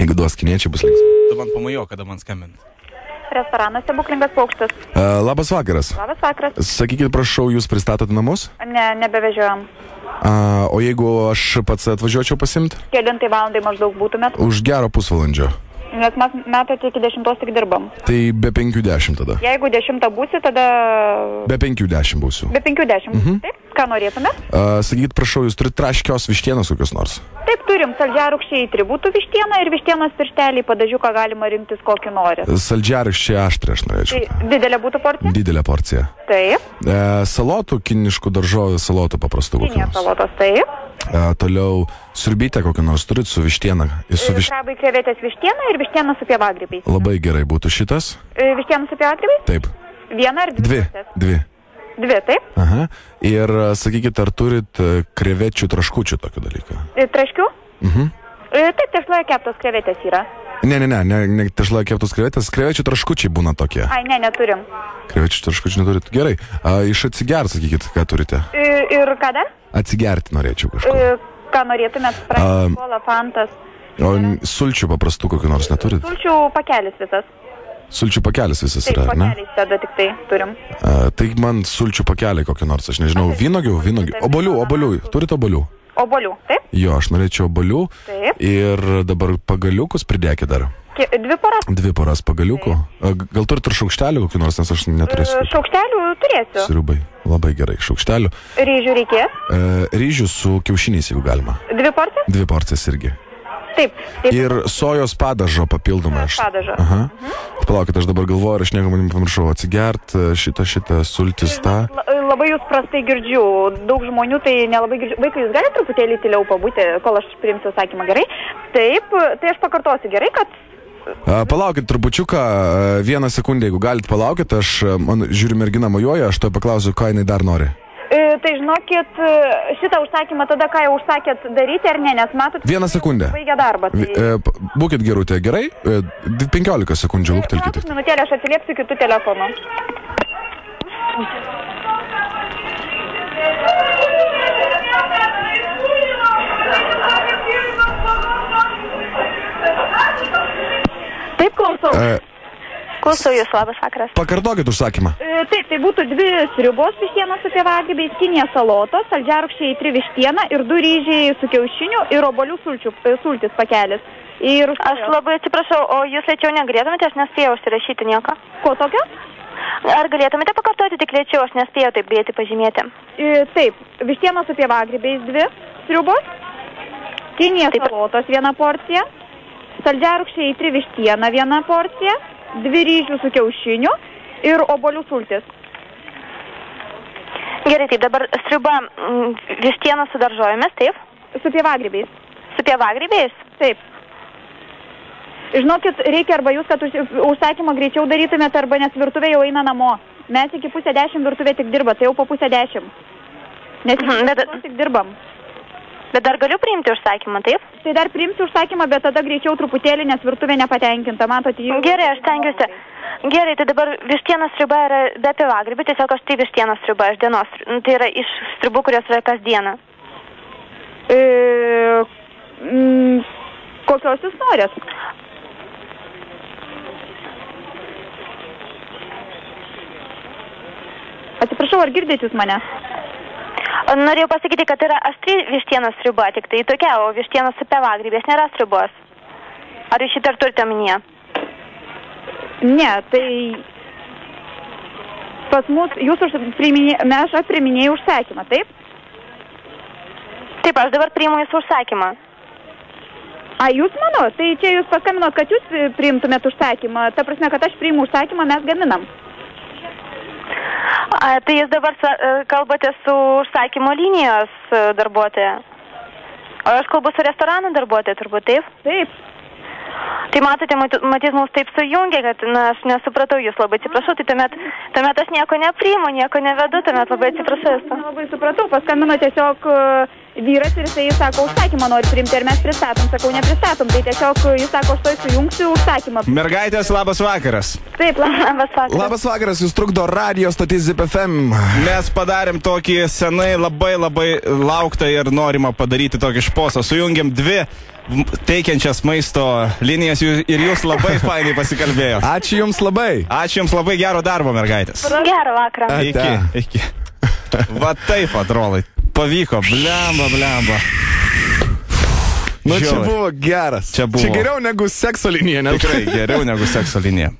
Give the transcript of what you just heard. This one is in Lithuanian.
Jeigu duos kiniečiai, bus linksma. Tu man pamajo, kada man skambint. Restoranas Stebuklingas paukštis. Labas vakaras. Labas vakaras. Sakykit, prašau, jūs pristatote namus? Ne, nebevežiojam. O jeigu aš pats atvažiuočiau pasimt? Kelintai valandai maždaug būtumėt? Už gero pusvalandžio. Nes mes metai iki 10 tik dirbam. Tai be 5:10 tada. Jeigu 10 būsi, tada... Be 5:10 būsiu. Be 5:10. Taip, ką norėtumėt? Sakykit, prašau, jūs turite traškios vištienos kokios nors? Taip, turim saldžiarūkščiai tribūtų vištiena ir vištienos piršteliai, padažiuką galima rinktis kokį nori. Saldžiarūkščiai aštrį aš norėčiau. Tai didelė būtų porcija? Didelė porcija. Taip. Salotų, kiniškų daržovių, salotų paprastų kokių nors. Salotos, taip. Toliau siurbytę kokią nors turit su vištiena. Krabai, krevetės vištiena ir vištiena su pievagrybiais. Labai gerai būtų šitas. Vištiena su pievagrybiais? Taip. Viena ar dvi? Dvi, taip. Aha. Ir sakykit, ar turit krevečių traškučių tokį dalyką? Traškių? Taip, tešloje keptos krevetės yra. Ne, tešloje keptos krevetės. Krevečių traškučiai būna tokie. Ai, ne, neturim. Krevečių traškučių neturit. Gerai. Iš atsigert, sakykit, ką turite? Ir ką dar? Atsigerti norėčiau kažko. Ką norėtumėt? Sprite, kola, fantas. O sulčių paprastų kokių nors neturit? Sulčių pakelis visas. Sulčių pakelis visas taip, yra, ar ne? Taip, pakeliais tada tik tai turim. Tai man sulčių pakeliai kokie nors, aš nežinau, vynogių. Obolių. Turit obolių? Obolių, taip? Jo, aš norėčiau obolių. Taip. Ir dabar pagaliukus pridėkit dar. 2 poras? 2 poras pagaliukų. Gal turit ir šaukštelių kokių nors, nes aš neturėsiu. Šaukštelių turėsiu. Sriubai. Labai gerai, šaukštelių. Ryžių reikės? Ryžių su kiaušiniais, jeigu galima. 2 porcijas? 2 porcijas irgi. Taip. Ir sojos padažo papildomai. Padažo. Aha. Palaukit, aš dabar galvoju, ir aš nieko man pamiršau atsigert šitą sultis tą. Labai jūs prastai girdžiu. Daug žmonių tai nelabai girdžiu. Vaikai, jūs galite truputėlį tyliau pabūti, kol aš priimsiu sakymą, gerai? Taip, tai aš pakartosiu, gerai, kad... Palaukit trupučiuką, 1 sekundę, jeigu galit palaukit, man žiūriu merginą mojuoja, aš to paklausiu, ką jinai dar nori. Tai žinokit, šitą užsakymą tada, ką jau užsakėt daryti ar ne, nes matot... 1 sekundę. Baigia darbą. Tai... Būkit gerutė, gerai? 15 sekundžių, luktelkite. Minutėlę aš atsiliepsiu kitų telefonų. Taip, klausau. Klausau jūs, labas vakaras. Pakartokit užsakymą. Taip, tai būtų 2 sriubos vištienos su pievagrybiais, kinija salotos, saldžiarūkščiai 3 vištiena ir 2 ryžiai su kiaušiniu ir obolių sultis pakelis. Ir aš labai atsiprašau, o jūs lėčiau negalėtumėte, aš nespėjau užsirašyti nieko. Ko tokio? Ar galėtumėte pakartoti tik lėčiau, aš nespėjau taip greitai pažymėti. Taip, vištienos su pievagrybiais 2 sriubos, kinija salotos 1 porcija, saldžiarūkščiai 3 vištiena 1 porcija, 2 ryžių su kiaušiniu ir obolių sultis. Gerai, taip, dabar sriuba vištiena su daržovėmis, taip? Su pievagrybiais. Su pievagrybiais? Taip. Žinokit, reikia arba jūs, kad užsakymą greičiau darytumėte, arba nes virtuvė jau eina namo. Mes iki 9:30 virtuvė tik dirba, tai jau po 9:30. Nes tik dirbam. Bet dar galiu priimti užsakymą, taip? Tai dar priimsiu užsakymą, bet tada greičiau truputėlį, nes virtuvė nepatenkinta, matote. Gerai, aš stengiuosi. Gerai, tai dabar vištienos sriuba yra be pievagrybių, tiesiog aš tai vištienos sriuba iš dienos. Tai yra iš sriubų, kurios yra kasdieną. Kokios jūs norės? Atsiprašau, ar girdėt jūs mane? Norėjau pasakyti, kad yra aštri vištienos sriuba, tik tai tokia, o vištienos su pievagrybiais nėra sriubos. Ar jūs šitą turite omenyje? Ne, tai pas mus, aš priiminėjau užsakymą, taip? Taip, aš dabar priimu jūsų užsakymą. Jūs mano? Tai čia jūs paskambinot, kad jūs priimtumėt užsakymą. Ta prasme, kad aš priimu užsakymą, mes gaminam. Tai jūs dabar kalbate su užsakymo linijos darbuotoja. O aš kalbu su restorano darbuotoja, turbūt, taip? Taip. Tai matote, matyt, mums taip sujungia, kad aš nesupratau jūs, labai atsiprašau, tai tuomet aš nieko nepriimu, nieko nevedu, tuomet labai atsiprašau. Labai supratau, paskambino tiesiog vyras ir jisai sako, užsakymą nori priimti, ir mes pristatom, sakau, nepristatom, tai tiesiog jis sako, aš to sujungsiu užsakymą. Mergaitės, labas vakaras. Taip, labas vakaras. Labas vakaras, jūs trukdo radio stotis ZIP FM. Mes padarėm tokį senai labai lauktą ir norimą padaryti tokį šposą. Sujungiam 2 teikiančias maisto linijas ir jūs labai fainai pasikalbėjo. Ačiū Jums labai. Ačiū Jums labai, gero darbo, mergaitės. Gerą vakarą. Iki. Va taip, atrolai. Pavyko, blemba. Nu, čia buvo geras. Čia geriau negu sekso linija. Tikrai geriau negu sekso linija.